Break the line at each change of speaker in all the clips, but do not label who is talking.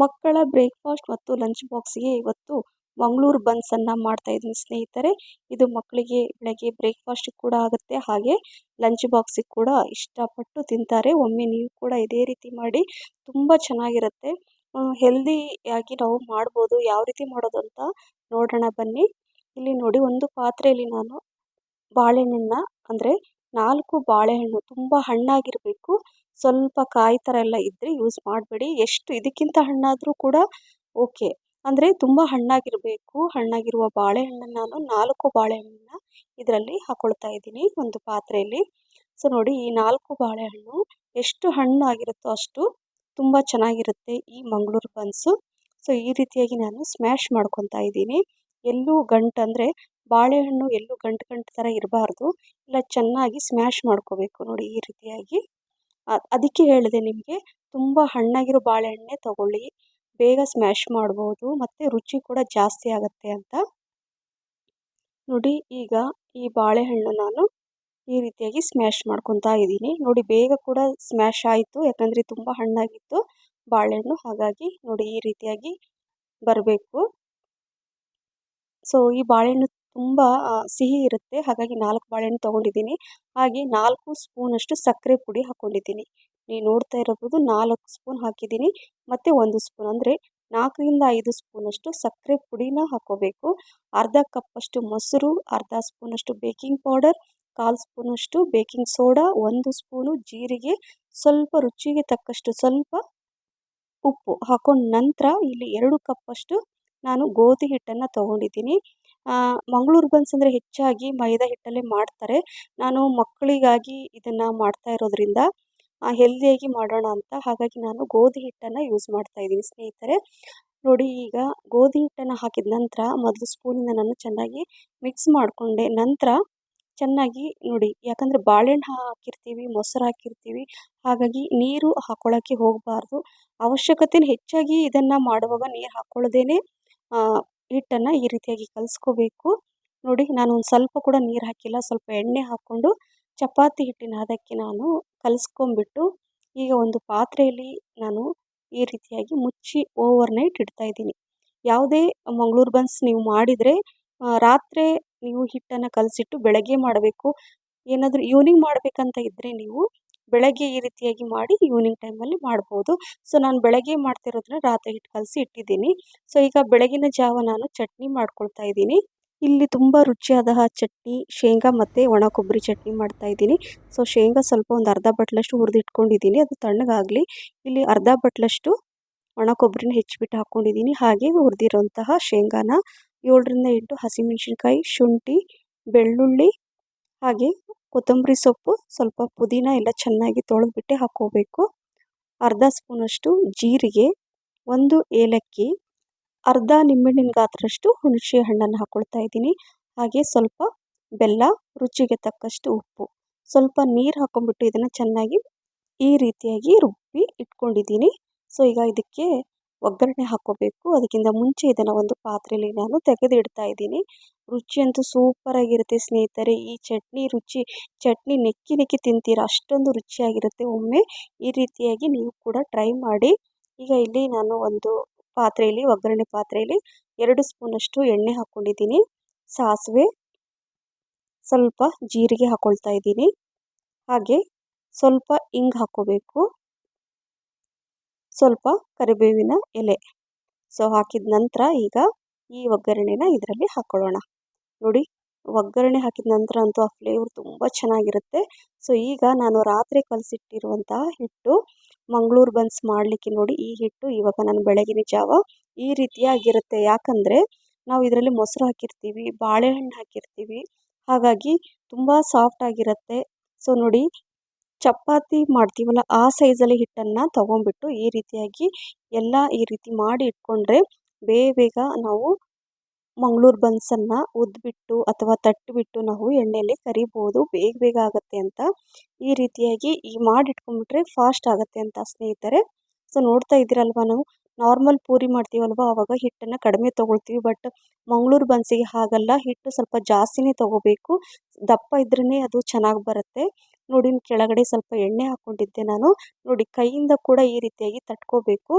ಮಕ್ಕಳ ಬ್ರೇಕ್ಫಾಸ್ಟ್ ಮತ್ತು ಲಂಚ್ ಬಾಕ್ಸ್ಗೆ ಇವತ್ತು ಮಂಗಳೂರು ಬನ್ಸನ್ನು ಮಾಡ್ತಾ ಇದ್ದೀನಿ ಸ್ನೇಹಿತರೆ. ಇದು ಮಕ್ಕಳಿಗೆ ಬೆಳಗ್ಗೆ ಬ್ರೇಕ್ಫಾಸ್ಟ್ ಕೂಡ ಆಗುತ್ತೆ, ಹಾಗೆ ಲಂಚ್ ಬಾಕ್ಸಿಗೆ ಕೂಡ ಇಷ್ಟಪಟ್ಟು ತಿಂತಾರೆ. ಒಮ್ಮೆ ನೀವು ಕೂಡ ಇದೇ ರೀತಿ ಮಾಡಿ, ತುಂಬ ಚೆನ್ನಾಗಿರುತ್ತೆ. ಹೆಲ್ದಿಯಾಗಿ ನಾವು ಮಾಡ್ಬೋದು. ಯಾವ ರೀತಿ ಮಾಡೋದು ಅಂತ ನೋಡೋಣ ಬನ್ನಿ. ಇಲ್ಲಿ ನೋಡಿ, ಒಂದು ಪಾತ್ರೆಯಲ್ಲಿ ನಾನು ಬಾಳೆಹಣ್ಣನ್ನ ಅಂದರೆ 4 ಬಾಳೆಹಣ್ಣು ತುಂಬ ಹಣ್ಣಾಗಿರಬೇಕು. ಸ್ವಲ್ಪ ಕಾಯಿ ಥರ ಎಲ್ಲ ಇದ್ದರೆ ಯೂಸ್ ಮಾಡಬೇಡಿ. ಎಷ್ಟು ಇದಕ್ಕಿಂತ ಹಣ್ಣಾದರೂ ಕೂಡ ಓಕೆ. ಅಂದರೆ ತುಂಬ ಹಣ್ಣಾಗಿರಬೇಕು. ಹಣ್ಣಾಗಿರುವ ಬಾಳೆಹಣ್ಣನ್ನು ನಾನು 4 ಬಾಳೆಹಣ್ಣನ್ನ ಇದರಲ್ಲಿ ಹಾಕ್ಕೊಳ್ತಾ ಇದ್ದೀನಿ ಒಂದು ಪಾತ್ರೆಯಲ್ಲಿ. ಸೊ ನೋಡಿ, ಈ 4 ಬಾಳೆಹಣ್ಣು ಎಷ್ಟು ಹಣ್ಣಾಗಿರುತ್ತೋ ಅಷ್ಟು ತುಂಬ ಚೆನ್ನಾಗಿರುತ್ತೆ ಈ ಮಂಗಳೂರು ಬನ್ಸು. ಸೊ ಈ ರೀತಿಯಾಗಿ ನಾನು ಸ್ಮ್ಯಾಶ್ ಮಾಡ್ಕೊತಾ ಇದ್ದೀನಿ. ಎಲ್ಲೂ ಗಂಟು ಅಂದರೆ ಬಾಳೆಹಣ್ಣು ಎಲ್ಲೂ ಗಂಟು ಥರ ಇರಬಾರ್ದು, ಇಲ್ಲ ಚೆನ್ನಾಗಿ ಸ್ಮ್ಯಾಶ್ ಮಾಡ್ಕೋಬೇಕು. ನೋಡಿ ಈ ರೀತಿಯಾಗಿ. ಅದಕ್ಕೆ ಹೇಳಿದೆ ನಿಮಗೆ, ತುಂಬ ಹಣ್ಣಾಗಿರೋ ಬಾಳೆಹಣ್ಣೆ ತಗೊಳ್ಳಿ, ಬೇಗ ಸ್ಮ್ಯಾಶ್ ಮಾಡ್ಬೋದು ಮತ್ತು ರುಚಿ ಕೂಡ ಜಾಸ್ತಿ ಆಗುತ್ತೆ ಅಂತ. ನೋಡಿ, ಈಗ ಈ ಬಾಳೆಹಣ್ಣು ನಾನು ಈ ರೀತಿಯಾಗಿ ಸ್ಮ್ಯಾಶ್ ಮಾಡ್ಕೊತಾ ಇದ್ದೀನಿ. ನೋಡಿ, ಬೇಗ ಕೂಡ ಸ್ಮ್ಯಾಶ್ ಆಯಿತು, ಯಾಕಂದರೆ ತುಂಬ ಹಣ್ಣಾಗಿತ್ತು ಬಾಳೆಹಣ್ಣು, ಹಾಗಾಗಿ ನೋಡಿ ಈ ರೀತಿಯಾಗಿ ಬರಬೇಕು. ಸೊ ಈ ಬಾಳೆಹಣ್ಣು ತುಂಬ ಸಿಹಿ ಇರುತ್ತೆ, ಹಾಗಾಗಿ 4 ಬಾಳೆಹಣ್ಣು ತೊಗೊಂಡಿದ್ದೀನಿ. ಹಾಗೆ 4 ಸ್ಪೂನಷ್ಟು ಸಕ್ಕರೆ ಪುಡಿ ಹಾಕ್ಕೊಂಡಿದ್ದೀನಿ. ನೀವು ನೋಡ್ತಾ ಇರಬಹುದು, 4 ಸ್ಪೂನ್ ಹಾಕಿದ್ದೀನಿ ಮತ್ತು 1 ಸ್ಪೂನ್ ಅಂದರೆ 4ರಿಂದ 5 ಸ್ಪೂನಷ್ಟು ಸಕ್ಕರೆ ಪುಡಿನ ಹಾಕ್ಕೋಬೇಕು. ಅರ್ಧ ಕಪ್ಪಷ್ಟು ಮೊಸರು, ಅರ್ಧ ಸ್ಪೂನಷ್ಟು ಬೇಕಿಂಗ್ ಪೌಡರ್, 1/4 ಸ್ಪೂನಷ್ಟು ಬೇಕಿಂಗ್ ಸೋಡಾ, 1 ಸ್ಪೂನು ಜೀರಿಗೆ, ಸ್ವಲ್ಪ ರುಚಿಗೆ ತಕ್ಕಷ್ಟು ಸ್ವಲ್ಪ ಉಪ್ಪು ಹಾಕೊಂಡ ನಂತರ ಇಲ್ಲಿ 2 ಕಪ್ಪಷ್ಟು ನಾನು ಗೋಧಿ ಹಿಟ್ಟನ್ನು ತೊಗೊಂಡಿದ್ದೀನಿ. ಮಂಗಳೂರು ಬನ್ಸ್ ಅಂದರೆ ಹೆಚ್ಚಾಗಿ ಮೈದಾ ಹಿಟ್ಟಲ್ಲೇ ಮಾಡ್ತಾರೆ. ನಾನು ಮಕ್ಕಳಿಗಾಗಿ ಇದನ್ನು ಮಾಡ್ತಾ ಇರೋದ್ರಿಂದ ಹೆಲ್ದಿಯಾಗಿ ಮಾಡೋಣ ಅಂತ, ಹಾಗಾಗಿ ನಾನು ಗೋಧಿ ಹಿಟ್ಟನ್ನು ಯೂಸ್ ಮಾಡ್ತಾ ಇದ್ದೀನಿ ಸ್ನೇಹಿತರೆ. ನೋಡಿ, ಈಗ ಗೋಧಿ ಹಿಟ್ಟನ್ನು ಹಾಕಿದ ನಂತರ ಮೊದಲು ಸ್ಪೂನಿಂದ ನಾನು ಚೆನ್ನಾಗಿ ಮಿಕ್ಸ್ ಮಾಡಿಕೊಂಡೆ. ನಂತರ ಚೆನ್ನಾಗಿ ನೋಡಿ, ಯಾಕಂದರೆ ಬಾಳೆಹಣ್ಣು ಹಾಕಿರ್ತೀವಿ, ಮೊಸರು ಹಾಕಿರ್ತೀವಿ, ಹಾಗಾಗಿ ನೀರು ಹಾಕ್ಕೊಳ್ಳೋಕ್ಕೆ ಹೋಗಬಾರ್ದು. ಅವಶ್ಯಕತೆ ಹೆಚ್ಚಾಗಿ ಇದನ್ನು ಮಾಡುವಾಗ ನೀರು ಹಾಕ್ಕೊಳ್ಳೋದೇನೆ ಹಿಟ್ಟನ್ನು ಈ ರೀತಿಯಾಗಿ ಕಲಿಸ್ಕೋಬೇಕು. ನೋಡಿ, ನಾನು ಒಂದು ಸ್ವಲ್ಪ ಕೂಡ ನೀರು ಹಾಕಿಲ್ಲ, ಸ್ವಲ್ಪ ಎಣ್ಣೆ ಹಾಕ್ಕೊಂಡು ಚಪಾತಿ ಹಿಟ್ಟಿನ ಹದಕ್ಕೆ ನಾನು ಕಲಿಸ್ಕೊಂಡ್ಬಿಟ್ಟು ಈಗ ಒಂದು ಪಾತ್ರೆಯಲ್ಲಿ ನಾನು ಈ ರೀತಿಯಾಗಿ ಮುಚ್ಚಿ ಓವರ್ ನೈಟ್ ಇಡ್ತಾ ಇದ್ದೀನಿ. ಯಾವುದೇ ಮಂಗಳೂರು ಬನ್ಸ್ ನೀವು ಮಾಡಿದರೆ ರಾತ್ರಿ ನೀವು ಹಿಟ್ಟನ್ನು ಕಲಸಿಟ್ಟು ಬೆಳಗ್ಗೆ ಮಾಡಬೇಕು. ಏನಾದರೂ ಈವ್ನಿಂಗ್ ಮಾಡಬೇಕಂತ ಇದ್ದರೆ ನೀವು ಬೆಳಗ್ಗೆ ಈ ರೀತಿಯಾಗಿ ಮಾಡಿ ಈವ್ನಿಂಗ್ ಟೈಮಲ್ಲಿ ಮಾಡ್ಬೋದು. ಸೊ ನಾನು ಬೆಳಗ್ಗೆ ಮಾಡ್ತಿರೋದನ್ನ ರಾತ್ರಿ ಹಿಟ್ಟು ಕಲಸಿ ಇಟ್ಟಿದ್ದೀನಿ. ಸೊ ಈಗ ಬೆಳಗಿನ ಜಾವ ನಾನು ಚಟ್ನಿ ಮಾಡ್ಕೊಳ್ತಾ ಇದ್ದೀನಿ. ಇಲ್ಲಿ ತುಂಬ ರುಚಿಯಾದ ಚಟ್ನಿ, ಶೇಂಗಾ ಮತ್ತು ಒಣ ಕೊಬ್ಬರಿ ಚಟ್ನಿ ಮಾಡ್ತಾ ಇದ್ದೀನಿ. ಸೊ ಶೇಂಗಾ ಸ್ವಲ್ಪ ಒಂದು ಅರ್ಧ ಬಟ್ಲಷ್ಟು ಹುರಿದಿಟ್ಕೊಂಡಿದ್ದೀನಿ, ಅದು ತಣ್ಣಗಾಗಲಿ. ಇಲ್ಲಿ ಅರ್ಧ ಬಟ್ಲಷ್ಟು ಒಣ ಕೊಬ್ಬರಿನ ಹೆಚ್ಚಿಬಿಟ್ಟು ಹಾಕ್ಕೊಂಡಿದ್ದೀನಿ. ಹಾಗೆ ಹುರಿದಿರೋಂತಹ ಶೇಂಗಾನ 7ರಿಂದ 8 ಹಸಿಮೆಣಸಿನ್ಕಾಯಿ, ಶುಂಠಿ, ಬೆಳ್ಳುಳ್ಳಿ, ಹಾಗೆ ಕೊತ್ತಂಬರಿ ಸೊಪ್ಪು, ಸ್ವಲ್ಪ ಪುದೀನ ಎಲ್ಲ ಚೆನ್ನಾಗಿ ತೊಳೆದ್ಬಿಟ್ಟು ಹಾಕ್ಕೋಬೇಕು. ಅರ್ಧ ಸ್ಪೂನಷ್ಟು ಜೀರಿಗೆ, 1 ಏಲಕ್ಕಿ, ಅರ್ಧ ನಿಂಬೆಹಣ್ಣಿನ ಗಾತ್ರಷ್ಟು ಹುಣಸೆ ಹಣ್ಣನ್ನು ಹಾಕ್ಕೊಳ್ತಾ ಇದ್ದೀನಿ. ಹಾಗೆ ಸ್ವಲ್ಪ ಬೆಲ್ಲ, ರುಚಿಗೆ ತಕ್ಕಷ್ಟು ಉಪ್ಪು, ಸ್ವಲ್ಪ ನೀರು ಹಾಕ್ಕೊಂಡ್ಬಿಟ್ಟು ಇದನ್ನು ಚೆನ್ನಾಗಿ ಈ ರೀತಿಯಾಗಿ ರುಬ್ಬಿ ಇಟ್ಕೊಂಡಿದ್ದೀನಿ. ಸೊ ಈಗ ಇದಕ್ಕೆ ಒಗ್ಗರಣೆ ಹಾಕ್ಕೋಬೇಕು. ಅದಕ್ಕಿಂತ ಮುಂಚೆ ಇದನ್ನು ಒಂದು ಪಾತ್ರೆಯಲ್ಲಿ ನಾನು ತೆಗೆದಿಡ್ತಾ ಇದ್ದೀನಿ. ರುಚಿ ಅಂತೂ ಸೂಪರಾಗಿರುತ್ತೆ ಸ್ನೇಹಿತರೆ. ಈ ಚಟ್ನಿ ರುಚಿ, ಚಟ್ನಿ ನೆಕ್ಕಿ ನೆಕ್ಕಿ ತಿಂತೀರ, ಅಷ್ಟೊಂದು ರುಚಿಯಾಗಿರುತ್ತೆ. ಒಮ್ಮೆ ಈ ರೀತಿಯಾಗಿ ನೀವು ಕೂಡ ಟ್ರೈ ಮಾಡಿ. ಈಗ ಇಲ್ಲಿ ನಾನು ಒಂದು ಪಾತ್ರೆಯಲ್ಲಿ, ಒಗ್ಗರಣೆ ಪಾತ್ರೆಯಲ್ಲಿ 2 ಸ್ಪೂನಷ್ಟು ಎಣ್ಣೆ ಹಾಕ್ಕೊಂಡಿದ್ದೀನಿ. ಸಾಸಿವೆ, ಸ್ವಲ್ಪ ಜೀರಿಗೆ ಹಾಕ್ಕೊಳ್ತಾ ಇದ್ದೀನಿ. ಹಾಗೆ ಸ್ವಲ್ಪ ಇಂಗು ಹಾಕ್ಕೋಬೇಕು, ಸ್ವಲ್ಪ ಕರಿಬೇವಿನ ಎಲೆ. ಸೊ ಹಾಕಿದ ನಂತರ ಈಗ ಈ ಒಗ್ಗರಣೆನ ಇದರಲ್ಲಿ ಹಾಕ್ಕೊಳ್ಳೋಣ. ನೋಡಿ, ಒಗ್ಗರಣೆ ಹಾಕಿದ ನಂತರ ಅಂತೂ ಆ ಫ್ಲೇವರ್ ತುಂಬ ಚೆನ್ನಾಗಿರುತ್ತೆ. ಸೊ ಈಗ ನಾನು ರಾತ್ರಿ ಕಲಸಿಟ್ಟಿರುವಂತಹ ಹಿಟ್ಟು ಮಂಗಳೂರು ಬನ್ಸ್ ಮಾಡಲಿಕ್ಕೆ ನೋಡಿ, ಈ ಹಿಟ್ಟು ಇವಾಗ ನಾನು ಬೆಳಗಿನ ಜಾವ ಈ ರೀತಿಯಾಗಿರುತ್ತೆ. ಯಾಕಂದರೆ ನಾವು ಇದರಲ್ಲಿ ಮೊಸರು ಹಾಕಿರ್ತೀವಿ, ಬಾಳೆಹಣ್ಣು ಹಾಕಿರ್ತೀವಿ, ಹಾಗಾಗಿ ತುಂಬ ಸಾಫ್ಟ್ ಆಗಿರುತ್ತೆ. ಸೊ ನೋಡಿ, ಚಪಾತಿ ಮಾಡ್ತೀವಲ್ಲ ಆ ಸೈಜಲ್ಲಿ ಹಿಟ್ಟನ್ನು ತೊಗೊಂಡ್ಬಿಟ್ಟು ಈ ರೀತಿಯಾಗಿ ಎಲ್ಲ ಈ ರೀತಿ ಮಾಡಿ ಇಟ್ಕೊಂಡ್ರೆ ಬೇಗ ನಾವು ಮಂಗಳೂರು ಬನ್ಸನ್ನು ಉದ್ಬಿಟ್ಟು ಅಥವಾ ತಟ್ಟಿಬಿಟ್ಟು ನಾವು ಎಣ್ಣೆಯಲ್ಲಿ ಕರಿಬೋದು, ಬೇಗ ಆಗುತ್ತೆ ಅಂತ. ಈ ರೀತಿಯಾಗಿ ಮಾಡಿಟ್ಕೊಂಡ್ಬಿಟ್ರೆ ಫಾಸ್ಟ್ ಆಗುತ್ತೆ ಅಂತ ಸ್ನೇಹಿತರೆ. ಸೊ ನೋಡ್ತಾ ಇದ್ದೀರಲ್ವ, ನಾವು ನಾರ್ಮಲ್ ಪೂರಿ ಮಾಡ್ತೀವಲ್ವ ಆವಾಗ ಹಿಟ್ಟನ್ನು ಕಡಿಮೆ ತೊಗೊಳ್ತೀವಿ, ಬಟ್ ಮಂಗಳೂರು ಬನ್ಸಿಗೆ ಹಾಗಲ್ಲ, ಹಿಟ್ಟು ಸ್ವಲ್ಪ ಜಾಸ್ತಿನೇ ತೊಗೋಬೇಕು. ದಪ್ಪ ಇದ್ರೇ ಅದು ಚೆನ್ನಾಗಿ ಬರುತ್ತೆ. ನೋಡಿ, ಕೆಳಗಡೆ ಸ್ವಲ್ಪ ಎಣ್ಣೆ ಹಾಕ್ಕೊಂಡಿದ್ದೆ ನಾನು. ನೋಡಿ, ಕೈಯಿಂದ ಕೂಡ ಈ ರೀತಿಯಾಗಿ ತಟ್ಕೋಬೇಕು.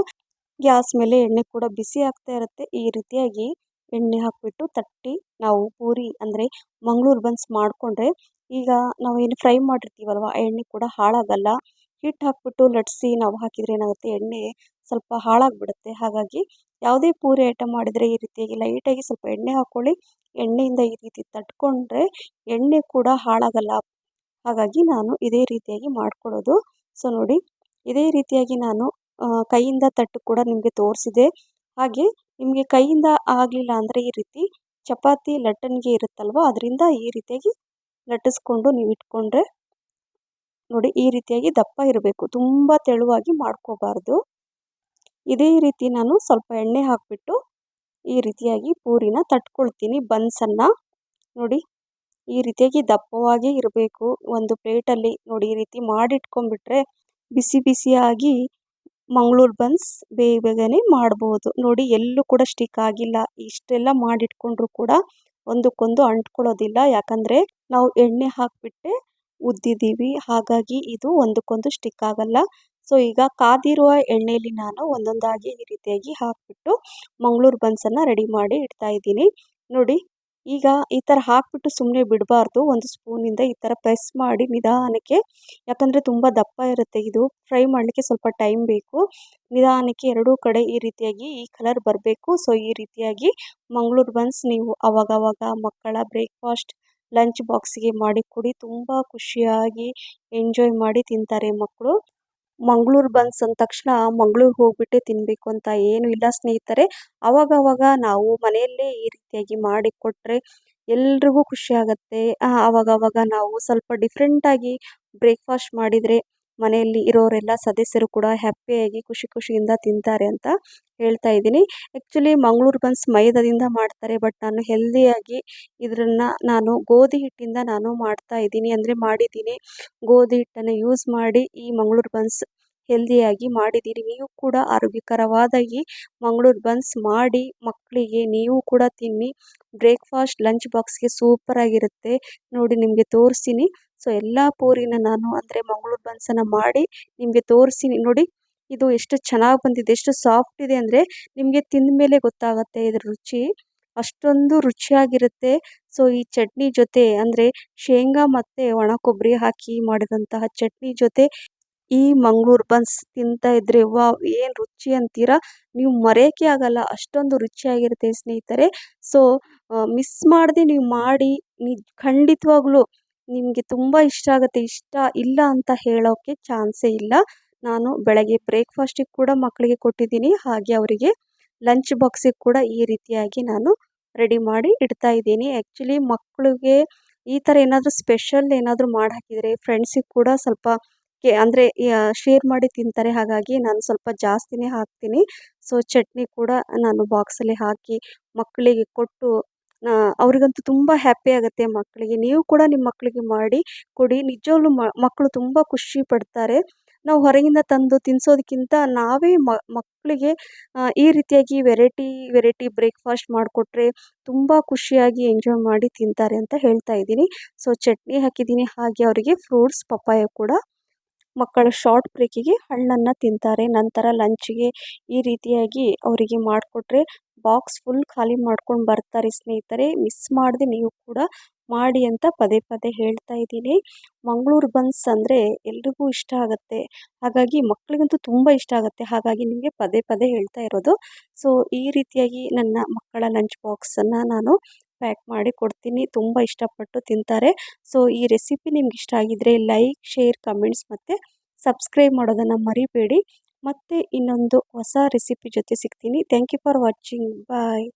ಗ್ಯಾಸ್ ಮೇಲೆ ಎಣ್ಣೆ ಕೂಡ ಬಿಸಿ ಆಗ್ತಾ ಇರುತ್ತೆ. ಈ ರೀತಿಯಾಗಿ ಎಣ್ಣೆ ಹಾಕಿಬಿಟ್ಟು ತಟ್ಟಿ ನಾವು ಪೂರಿ ಅಂದರೆ ಮಂಗಳೂರು ಬನ್ಸ್ ಮಾಡಿಕೊಂಡ್ರೆ, ಈಗ ನಾವೇನು ಫ್ರೈ ಮಾಡಿರ್ತೀವಲ್ವ ಆ ಎಣ್ಣೆ ಕೂಡ ಹಾಳಾಗಲ್ಲ. ಹಿಟ್ಟು ಹಾಕ್ಬಿಟ್ಟು ಲಟ್ಟಿಸಿ ನಾವು ಹಾಕಿದರೆ ಏನಾಗುತ್ತೆ, ಎಣ್ಣೆ ಸ್ವಲ್ಪ ಹಾಳಾಗಿಬಿಡುತ್ತೆ. ಹಾಗಾಗಿ ಯಾವುದೇ ಪೂರಿ ಐಟಮ್ ಮಾಡಿದರೆ ಈ ರೀತಿಯಾಗಿ ಲೈಟಾಗಿ ಸ್ವಲ್ಪ ಎಣ್ಣೆ ಹಾಕ್ಕೊಳ್ಳಿ. ಎಣ್ಣೆಯಿಂದ ಈ ರೀತಿ ತಟ್ಕೊಂಡ್ರೆ ಎಣ್ಣೆ ಕೂಡ ಹಾಳಾಗಲ್ಲ. ಹಾಗಾಗಿ ನಾನು ಇದೇ ರೀತಿಯಾಗಿ ಮಾಡ್ಕೊಳ್ಳೋದು. ಸೊ ನೋಡಿ, ಇದೇ ರೀತಿಯಾಗಿ ನಾನು ಕೈಯಿಂದ ತಟ್ಟು ಕೂಡ ನಿಮಗೆ ತೋರಿಸಿದೆ. ಹಾಗೆ ನಿಮಗೆ ಕೈಯಿಂದ ಆಗಲಿಲ್ಲ ಅಂದರೆ ಈ ರೀತಿ ಚಪಾತಿ ಲಟ್ಟಣಿಗೆ ಇರುತ್ತಲ್ವ, ಅದರಿಂದ ಈ ರೀತಿಯಾಗಿ ಲಟ್ಟಿಸ್ಕೊಂಡು ನೀವು ಇಟ್ಕೊಂಡ್ರೆ ನೋಡಿ, ಈ ರೀತಿಯಾಗಿ ದಪ್ಪ ಇರಬೇಕು, ತುಂಬ ತೆಳುವಾಗಿ ಮಾಡ್ಕೋಬಾರ್ದು. ಇದೇ ರೀತಿ ನಾನು ಸ್ವಲ್ಪ ಎಣ್ಣೆ ಹಾಕಿಬಿಟ್ಟು ಈ ರೀತಿಯಾಗಿ ಪೂರಿನ ತಟ್ಕೊಳ್ತೀನಿ. ಬನ್ಸನ್ನು ನೋಡಿ, ಈ ರೀತಿಯಾಗಿ ದಪ್ಪವಾಗಿ ಇರಬೇಕು. ಒಂದು ಪ್ಲೇಟಲ್ಲಿ ನೋಡಿ ಈ ರೀತಿ ಮಾಡಿಟ್ಕೊಂಡ್ಬಿಟ್ರೆ ಬಿಸಿ ಬಿಸಿಯಾಗಿ ಮಂಗಳೂರು ಬನ್ಸ್ ಬೇಗನೆ ಮಾಡ್ಬೋದು. ನೋಡಿ, ಎಲ್ಲೂ ಕೂಡ ಸ್ಟಿಕ್ ಆಗಿಲ್ಲ. ಇಷ್ಟೆಲ್ಲ ಮಾಡಿಟ್ಕೊಂಡ್ರೂ ಕೂಡ ಒಂದಕ್ಕೊಂದು ಅಂಟ್ಕೊಳ್ಳೋದಿಲ್ಲ, ಯಾಕಂದರೆ ನಾವು ಎಣ್ಣೆ ಹಾಕಿಬಿಟ್ಟೆ ಉದ್ದಿದ್ದೀವಿ. ಹಾಗಾಗಿ ಇದು ಒಂದಕ್ಕೊಂದು ಸ್ಟಿಕ್ ಆಗಲ್ಲ. ಸೊ ಈಗ ಕಾದಿರುವ ಎಣ್ಣೆಯಲ್ಲಿ ನಾನು ಒಂದೊಂದಾಗಿ ಈ ರೀತಿಯಾಗಿ ಹಾಕಿಬಿಟ್ಟು ಮಂಗಳೂರು ಬನ್ಸನ್ನು ರೆಡಿ ಮಾಡಿ ಇಡ್ತಾ ಇದ್ದೀನಿ. ನೋಡಿ, ಈಗ ಈ ಥರ ಹಾಕಿಬಿಟ್ಟು ಸುಮ್ಮನೆ ಬಿಡಬಾರ್ದು. ಒಂದು ಸ್ಪೂನಿಂದ ಈ ಥರ ಪ್ರೆಸ್ ಮಾಡಿ ನಿಧಾನಕ್ಕೆ, ಯಾಕಂದರೆ ತುಂಬ ದಪ್ಪ ಇರುತ್ತೆ ಇದು, ಫ್ರೈ ಮಾಡಲಿಕ್ಕೆ ಸ್ವಲ್ಪ ಟೈಮ್ ಬೇಕು. ನಿಧಾನಕ್ಕೆ ಎರಡೂ ಕಡೆ ಈ ರೀತಿಯಾಗಿ ಈ ಕಲರ್ ಬರಬೇಕು. ಸೊ ಈ ರೀತಿಯಾಗಿ ಮಂಗಳೂರು ಬನ್ಸ್ ನೀವು ಅವಾಗವಾಗ ಮಕ್ಕಳ ಬ್ರೇಕ್ಫಾಸ್ಟ್ ಲಂಚ್ ಬಾಕ್ಸಿಗೆ ಮಾಡಿ ಕೊಡಿ. ತುಂಬ ಖುಷಿಯಾಗಿ ಎಂಜಾಯ್ ಮಾಡಿ ತಿಂತಾರೆ ಮಕ್ಕಳು. ಮಂಗಳೂರು ಬನ್ಸ್ ಅಂದ ತಕ್ಷಣ ಮಂಗಳೂರಿಗೆ ಹೋಗ್ಬಿಟ್ಟೆ ತಿನ್ನಬೇಕು ಅಂತ ಏನೂ ಇಲ್ಲ ಸ್ನೇಹಿತರೆ. ಆವಾಗವಾಗ ನಾವು ಮನೆಯಲ್ಲೇ ಈ ರೀತಿಯಾಗಿ ಮಾಡಿ ಕೊಟ್ಟರೆ ಎಲ್ರಿಗೂ ಖುಷಿಯಾಗತ್ತೆ. ಆವಾಗವಾಗ ನಾವು ಸ್ವಲ್ಪ ಡಿಫ್ರೆಂಟಾಗಿ ಬ್ರೇಕ್ಫಾಸ್ಟ್ ಮಾಡಿದರೆ ಮನೆಯಲ್ಲಿ ಇರೋರೆಲ್ಲ ಸದಸ್ಯರು ಕೂಡ ಹ್ಯಾಪಿಯಾಗಿ ಖುಷಿ ಖುಷಿಯಿಂದ ತಿಂತಾರೆ ಅಂತ ಹೇಳ್ತಾ ಇದ್ದೀನಿ. ಆ್ಯಕ್ಚುಲಿ ಮಂಗಳೂರು ಬನ್ಸ್ ಮೈದಾದಿಂದ ಮಾಡ್ತಾರೆ, ಬಟ್ ನಾನು ಹೆಲ್ದಿಯಾಗಿ ಇದನ್ನು ನಾನು ಗೋಧಿ ಹಿಟ್ಟಿಂದ ನಾನು ಮಾಡ್ತಾ ಇದ್ದೀನಿ, ಅಂದರೆ ಮಾಡಿದ್ದೀನಿ. ಗೋಧಿ ಹಿಟ್ಟನ್ನು ಯೂಸ್ ಮಾಡಿ ಈ ಮಂಗಳೂರು ಬನ್ಸ್ ಹೆಲ್ದಿಯಾಗಿ ಮಾಡಿದ್ದೀನಿ. ನೀವು ಕೂಡ ಆರೋಗ್ಯಕರವಾದ ಈ ಮಂಗಳೂರು ಬನ್ಸ್ ಮಾಡಿ ಮಕ್ಕಳಿಗೆ ನೀವು ಕೂಡ ತಿನ್ನಿ. ಬ್ರೇಕ್ಫಾಸ್ಟ್ ಲಂಚ್ ಬಾಕ್ಸ್ಗೆ ಸೂಪರಾಗಿರುತ್ತೆ. ನೋಡಿ, ನಿಮಗೆ ತೋರಿಸ್ತೀನಿ. ಸೊ ಎಲ್ಲ ಪೂರಿನ ನಾನು ಅಂದರೆ ಮಂಗಳೂರು ಬನ್ಸನ್ನು ಮಾಡಿ ನಿಮಗೆ ತೋರಿಸ್ತೀನಿ. ನೋಡಿ, ಇದು ಎಷ್ಟು ಚೆನ್ನಾಗಿ ಬಂದಿದೆ, ಎಷ್ಟು ಸಾಫ್ಟ್ ಇದೆ ಅಂದರೆ ನಿಮಗೆ ತಿಂದ ಮೇಲೆ ಗೊತ್ತಾಗುತ್ತೆ ಇದರ ರುಚಿ. ಅಷ್ಟೊಂದು ರುಚಿಯಾಗಿರುತ್ತೆ. ಸೊ ಈ ಚಟ್ನಿ ಜೊತೆ ಅಂದರೆ ಶೇಂಗಾ ಮತ್ತು ಒಣ ಕೊಬ್ಬರಿ ಹಾಕಿ ಮಾಡಿದಂತಹ ಚಟ್ನಿ ಜೊತೆ ಈ ಮಂಗಳೂರು ಬನ್ಸ್ ತಿಂತಾ ಇದ್ದರೆ ವಾವ್, ಏನು ರುಚಿ ಅಂತೀರಾ, ನೀವು ಮರೆಯೋಕ್ಕೆ ಆಗಲ್ಲ, ಅಷ್ಟೊಂದು ರುಚಿಯಾಗಿರುತ್ತೆ ಸ್ನೇಹಿತರೆ. ಸೊ ಮಿಸ್ ಮಾಡದೆ ನೀವು ಮಾಡಿ, ಖಂಡಿತವಾಗ್ಲೂ ನಿಮಗೆ ತುಂಬ ಇಷ್ಟ ಆಗುತ್ತೆ. ಇಷ್ಟ ಇಲ್ಲ ಅಂತ ಹೇಳೋಕ್ಕೆ ಚಾನ್ಸೇ ಇಲ್ಲ. ನಾನು ಬೆಳಗ್ಗೆ ಬ್ರೇಕ್ಫಾಸ್ಟಿಗೆ ಕೂಡ ಮಕ್ಕಳಿಗೆ ಕೊಟ್ಟಿದ್ದೀನಿ, ಹಾಗೆ ಅವರಿಗೆ ಲಂಚ್ ಬಾಕ್ಸಿಗೆ ಕೂಡ ಈ ರೀತಿಯಾಗಿ ನಾನು ರೆಡಿ ಮಾಡಿ ಇಡ್ತಾ ಇದ್ದೀನಿ. ಆ್ಯಕ್ಚುಲಿ ಮಕ್ಕಳಿಗೆ ಈ ಥರ ಏನಾದರೂ ಸ್ಪೆಷಲ್ ಏನಾದರೂ ಮಾಡಿ ಹಾಕಿದರೆ ಫ್ರೆಂಡ್ಸಿಗೆ ಕೂಡ ಸ್ವಲ್ಪ ಅಂದರೆ ಶೇರ್ ಮಾಡಿ ತಿಂತಾರೆ. ಹಾಗಾಗಿ ನಾನು ಸ್ವಲ್ಪ ಜಾಸ್ತಿನೇ ಹಾಕ್ತೀನಿ. ಸೊ ಚಟ್ನಿ ಕೂಡ ನಾನು ಬಾಕ್ಸಲ್ಲಿ ಹಾಕಿ ಮಕ್ಕಳಿಗೆ ಕೊಟ್ಟು ಅವರಿಗಂತೂ ತುಂಬ ಹ್ಯಾಪಿ ಆಗುತ್ತೆ ಮಕ್ಕಳಿಗೆ. ನೀವು ಕೂಡ ನಿಮ್ಮ ಮಕ್ಕಳಿಗೆ ಮಾಡಿ ಕೊಡಿ, ನಿಜವಾಗ್ಲೂ ಮಕ್ಕಳು ತುಂಬ ಖುಷಿ ಪಡ್ತಾರೆ. ನಾವು ಹೊರಗಿಂದ ತಂದು ತಿನ್ನಿಸೋದಕ್ಕಿಂತ ನಾವೇ ಮಕ್ಕಳಿಗೆ ಈ ರೀತಿಯಾಗಿ ವೆರೈಟಿ ಬ್ರೇಕ್ಫಾಸ್ಟ್ ಮಾಡಿಕೊಟ್ರೆ ತುಂಬ ಖುಷಿಯಾಗಿ ಎಂಜಾಯ್ ಮಾಡಿ ತಿಂತಾರೆ ಅಂತ ಹೇಳ್ತಾ ಇದ್ದೀನಿ. ಸೊ ಚಟ್ನಿ ಹಾಕಿದ್ದೀನಿ, ಹಾಗೆ ಅವರಿಗೆ ಫ್ರೂಟ್ಸ್ ಪಪ್ಪಾಯ ಕೂಡ ಮಕ್ಕಳ ಶಾರ್ಟ್ ಬ್ರೇಕಿಗೆ ಹಣ್ಣನ್ನು ತಿಂತಾರೆ. ನಂತರ ಲಂಚಿಗೆ ಈ ರೀತಿಯಾಗಿ ಅವರಿಗೆ ಮಾಡಿಕೊಟ್ರೆ ಬಾಕ್ಸ್ ಫುಲ್ ಖಾಲಿ ಮಾಡ್ಕೊಂಡು ಬರ್ತಾರೆ ಸ್ನೇಹಿತರೆ. ಮಿಸ್ ಮಾಡದೆ ನೀವು ಕೂಡ ಮಾಡಿ ಅಂತ ಪದೇ ಪದೇ ಹೇಳ್ತಾ ಇದ್ದೀನಿ. ಮಂಗಳೂರು ಬನ್ಸ್ ಅಂದರೆ ಎಲ್ರಿಗೂ ಇಷ್ಟ ಆಗುತ್ತೆ, ಹಾಗಾಗಿ ಮಕ್ಕಳಿಗಂತೂ ತುಂಬ ಇಷ್ಟ ಆಗುತ್ತೆ. ಹಾಗಾಗಿ ನಿಮಗೆ ಪದೇ ಪದೇ ಹೇಳ್ತಾ ಇರೋದು. ಸೊ ಈ ರೀತಿಯಾಗಿ ನನ್ನ ಮಕ್ಕಳ ಲಂಚ್ ಬಾಕ್ಸನ್ನು ನಾನು ಪ್ಯಾಕ್ ಮಾಡಿ ಕೊಡ್ತೀನಿ, ತುಂಬ ಇಷ್ಟಪಟ್ಟು ತಿಂತಾರೆ. ಸೊ ಈ ರೆಸಿಪಿ ನಿಮ್ಗೆ ಇಷ್ಟ ಆಗಿದ್ದರೆ ಲೈಕ್, ಶೇರ್, ಕಮೆಂಟ್ಸ್ ಮತ್ತು ಸಬ್ಸ್ಕ್ರೈಬ್ ಮಾಡೋದನ್ನು ಮರಿಬೇಡಿ. ಮತ್ತೆ ಇನ್ನೊಂದು ಹೊಸ ರೆಸಿಪಿ ಜೊತೆ ಸಿಗ್ತೀನಿ. Thank you for watching. Bye.